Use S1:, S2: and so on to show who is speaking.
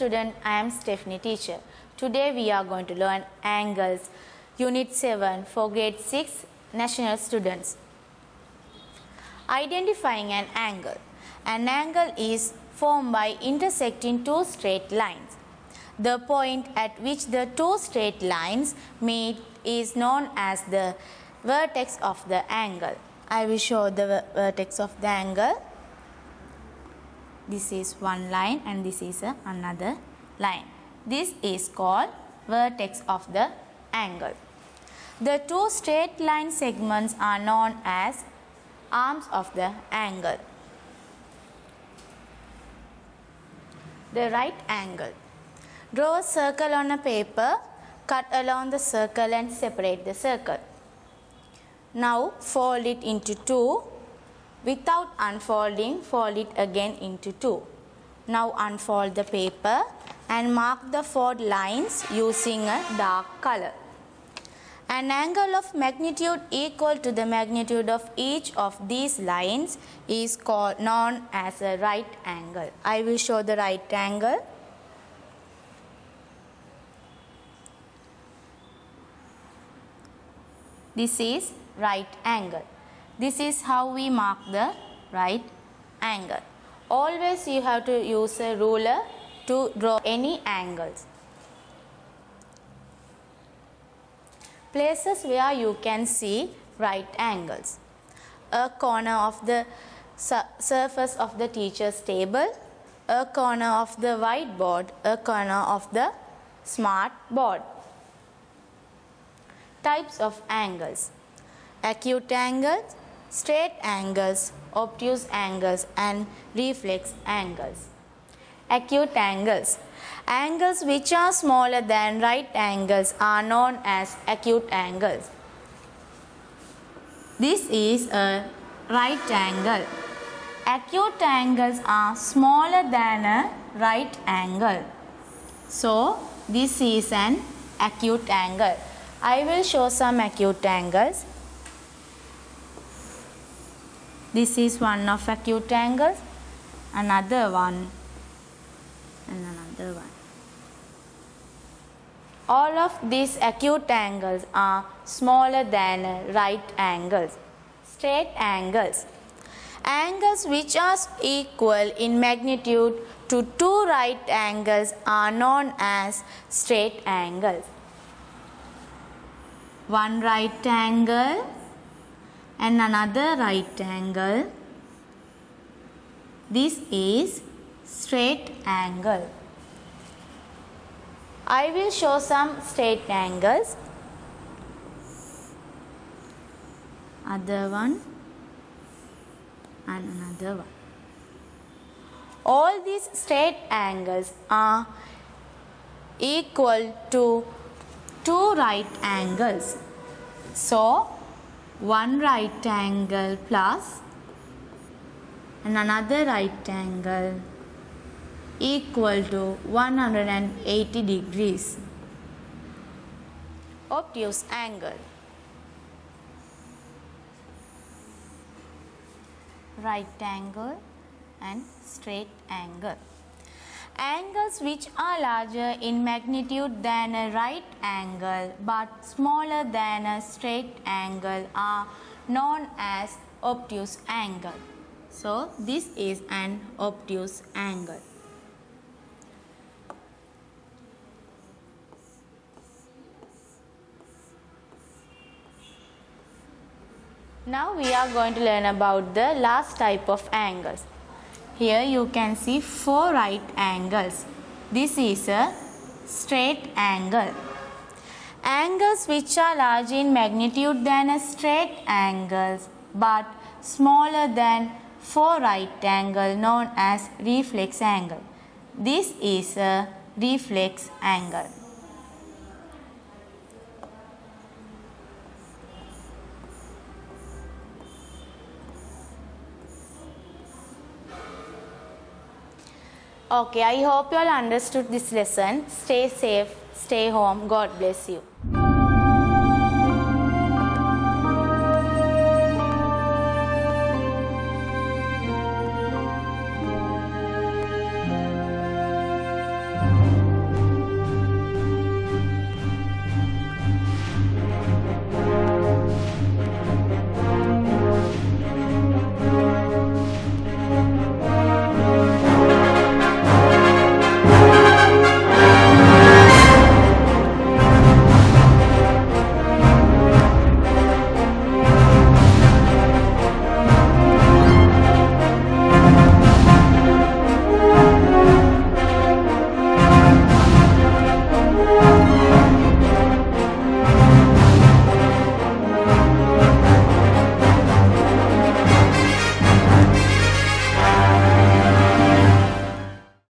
S1: student, I am Stephanie, teacher. Today we are going to learn angles, Unit 7 for grade 6 national students. Identifying an angle. An angle is formed by intersecting two straight lines. The point at which the two straight lines meet is known as the vertex of the angle. I will show the vertex of the angle. This is one line and this is another line. This is called vertex of the angle. The two straight line segments are known as arms of the angle. The right angle. Draw a circle on a paper, cut along the circle and separate the circle. Now fold it into two. Without unfolding, fold it again into two. Now unfold the paper and mark the fold lines using a dark color. An angle of magnitude equal to the magnitude of each of these lines is known as a right angle. I will show the right angle. This is right angle. This is how we mark the right angle. Always you have to use a ruler to draw any angles. Places where you can see right angles. A corner of the surface of the teacher's table, a corner of the whiteboard, a corner of the smart board. Types of angles. Acute angles, straight angles, obtuse angles and reflex angles. Acute angles. Angles which are smaller than right angles are known as acute angles. This is a right angle. Acute angles are smaller than a right angle. So, this is an acute angle. I will show some acute angles. This is one of acute angles, another one and another one. All of these acute angles are smaller than right angles. Straight angles. Angles which are equal in magnitude to two right angles are known as straight angles. One right angle and another right angle. This is straight angle. I will show some straight angles. Other one and another one. All these straight angles are equal to two right angles. So, one right angle plus and another right angle equal to 180 degrees. Obtuse angle. Right angle and straight angle. Angles which are larger in magnitude than a right angle but smaller than a straight angle are known as obtuse angle. So, this is an obtuse angle. Now we are going to learn about the last type of angles. Here you can see four right angles. This is a straight angle. Angles which are larger in magnitude than a straight angles but smaller than four right angle known as reflex angle. This is a reflex angle. Okay, I hope you all understood this lesson. Stay safe, stay home. God bless you.